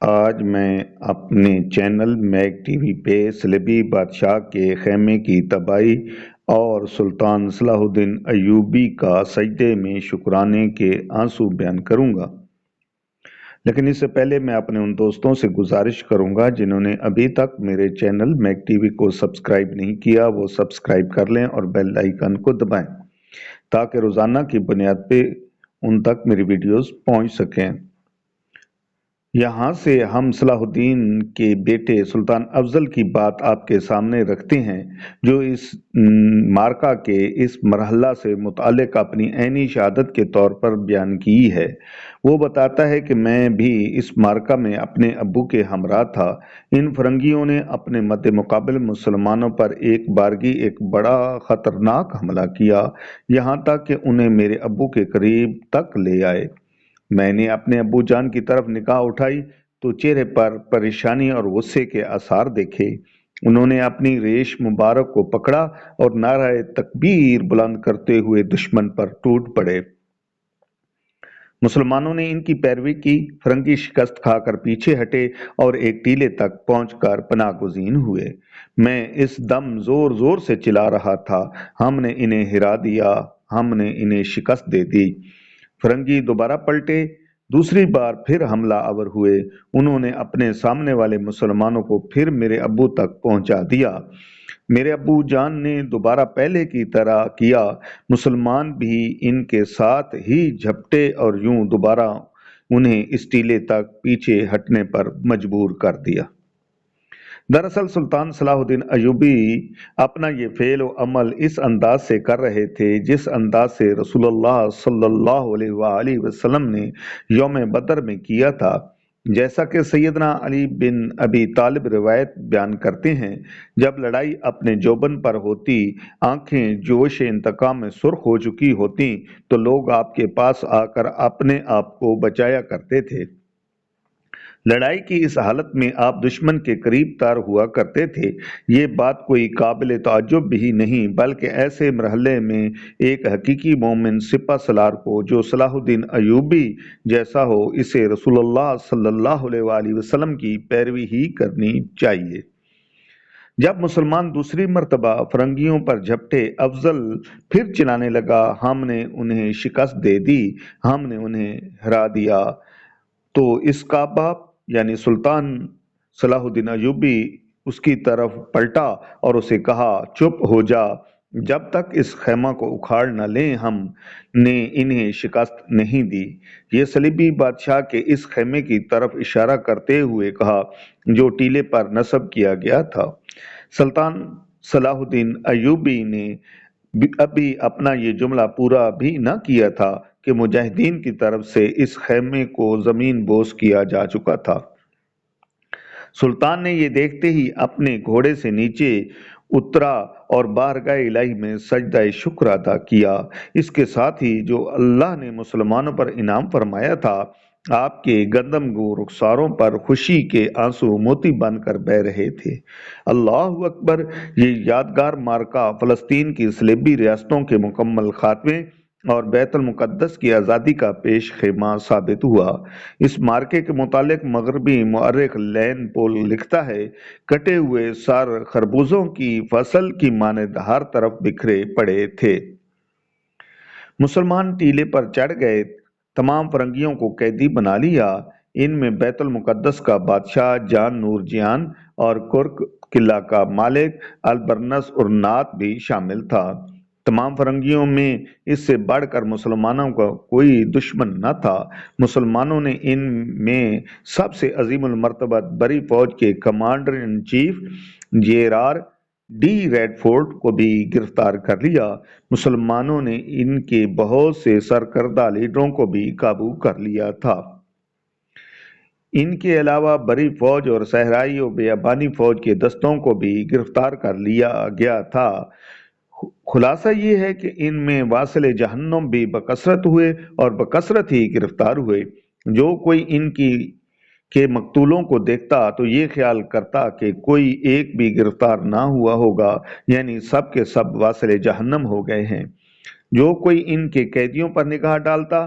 آج میں اپنے چینل میک ٹی وی پہ صلیبی بادشاہ کے خیمے کی تباہی اور سلطان صلاح الدین ایوبی کا سجدے میں شکرانے کے آنسو بیان کروں گا۔ لیکن اس سے پہلے میں اپنے ان دوستوں سے گزارش کروں گا جنہوں نے ابھی تک میرے چینل میک ٹی وی کو سبسکرائب نہیں کیا، وہ سبسکرائب کر لیں اور بیل آئیکن کو دبائیں تاکہ روزانہ کی بنیاد پہ ان تک میری ویڈیوز پہنچ سکیں۔ یہاں سے ہم صلاح الدین کے بیٹے سلطان افضل کی بات آپ کے سامنے رکھتے ہیں، جو اس مارکہ کے اس مرحلہ سے متعلق اپنی عینی شہادت کے طور پر بیان کی ہے۔ وہ بتاتا ہے کہ میں بھی اس مارکہ میں اپنے ابو کے ہمراہ تھا۔ ان فرنگیوں نے اپنے مد مقابل مسلمانوں پر ایک بارگی ایک بڑا خطرناک حملہ کیا، یہاں تک کہ انہیں میرے ابو کے قریب تک لے آئے۔ میں نے اپنے ابو جان کی طرف نگاہ اٹھائی تو چہرے پر پریشانی اور غصے کے آثار دیکھے۔ انہوں نے اپنی ریش مبارک کو پکڑا اور نعرہ تکبیر بلند کرتے ہوئے دشمن پر ٹوٹ پڑے۔ مسلمانوں نے ان کی پیروی کی، فرنگی شکست کھا کر پیچھے ہٹے اور ایک ٹیلے تک پہنچ کر پناہ گزین ہوئے۔ میں اس دم زور زور سے چلا رہا تھا، ہم نے انہیں ہرا دیا، ہم نے انہیں شکست دے دی۔ فرنگی دوبارہ پلٹے، دوسری بار پھر حملہ آور ہوئے۔ انہوں نے اپنے سامنے والے مسلمانوں کو پھر میرے ابو تک پہنچا دیا۔ میرے ابو جان نے دوبارہ پہلے کی طرح کیا، مسلمان بھی ان کے ساتھ ہی جھپٹے اور یوں دوبارہ انہیں اس ٹیلے تک پیچھے ہٹنے پر مجبور کر دیا۔ دراصل سلطان صلاح الدین ایوبی اپنا یہ فعل و عمل اس انداز سے کر رہے تھے جس انداز سے رسول اللہ صلی اللہ علیہ وآلہ وسلم نے یوم بدر میں کیا تھا۔ جیسا کہ سیدنا علی بن ابی طالب روایت بیان کرتے ہیں، جب لڑائی اپنے جوبن پر ہوتی، آنکھیں جوش انتقام میں سرخ ہو چکی ہوتی تو لوگ آپ کے پاس آ کر اپنے آپ کو بچایا کرتے تھے۔ لڑائی کی اس حالت میں آپ دشمن کے قریب تر ہوا کرتے تھے۔ یہ بات کوئی قابل تعجب بھی نہیں، بلکہ ایسے مرحلے میں ایک حقیقی مومن سپہ سالار کو جو صلاح الدین ایوبی جیسا ہو، اسے رسول اللہ صلی اللہ علیہ وآلہ وسلم کی پیروی ہی کرنی چاہیے۔ جب مسلمان دوسری مرتبہ فرنگیوں پر جھپٹے، افضل پھر چلانے لگا، ہم نے انہیں شکست دے دی، ہم نے انہیں ہرا دیا، تو اس کا باپ یعنی سلطان صلاح الدین ایوبی اس کی طرف پلٹا اور اسے کہا، چپ ہو جا، جب تک اس خیمہ کو اکھاڑ نہ لیں ہم نے انہیں شکست نہیں دی۔ یہ صلیبی بادشاہ کے اس خیمے کی طرف اشارہ کرتے ہوئے کہا جو ٹیلے پر نصب کیا گیا تھا۔ سلطان صلاح الدین ایوبی نے ابھی اپنا یہ جملہ پورا بھی نہ کیا تھا کہ مجاہدین کی طرف سے اس خیمے کو زمین بوس کیا جا چکا تھا۔ سلطان نے یہ دیکھتے ہی اپنے گھوڑے سے نیچے اترا اور بارگاہ الہی میں سجدہ شکر ادا کیا۔ اس کے ساتھ ہی جو اللہ نے مسلمانوں پر انعام فرمایا تھا، آپ کے گندم گو رخساروں پر خوشی کے آنسو موتی بن کر بہہ رہے تھے۔ اللہ اکبر! یہ یادگار مارکہ فلسطین کی صلیبی ریاستوں کے مکمل خاتمے اور بیت المقدس کی آزادی کا پیش خیمہ ثابت ہوا۔ اس مارکے کے متعلق مغربی مورخ لین پول لکھتا ہے، کٹے ہوئے سر خربوزوں کی فصل کی مانند ہر طرف بکھرے پڑے تھے۔ مسلمان ٹیلے پر چڑھ گئے، تمام فرنگیوں کو قیدی بنا لیا۔ ان میں بیت المقدس کا بادشاہ جان نور جیان اور کرک قلعہ کا مالک البرنس ارنات بھی شامل تھا۔ تمام فرنگیوں میں اس سے بڑھ کر مسلمانوں کا کوئی دشمن نہ تھا۔ مسلمانوں نے ان میں سب سے عظیم المرتبت بری فوج کے کمانڈر ان چیف جیرار ڈی ریڈ فورٹ کو بھی گرفتار کر لیا۔ مسلمانوں نے ان کے بہت سے سرکردہ لیڈروں کو بھی قابو کر لیا تھا۔ ان کے علاوہ بری فوج اور صحرائی و بیابانی فوج کے دستوں کو بھی گرفتار کر لیا گیا تھا۔ خلاصہ یہ ہے کہ ان میں واصل جہنم بھی بکثرت ہوئے اور بکثرت ہی گرفتار ہوئے۔ جو کوئی ان کے مقتولوں کو دیکھتا تو یہ خیال کرتا کہ کوئی ایک بھی گرفتار نہ ہوا ہوگا، یعنی سب کے سب واصل جہنم ہو گئے ہیں۔ جو کوئی ان کے قیدیوں پر نگاہ ڈالتا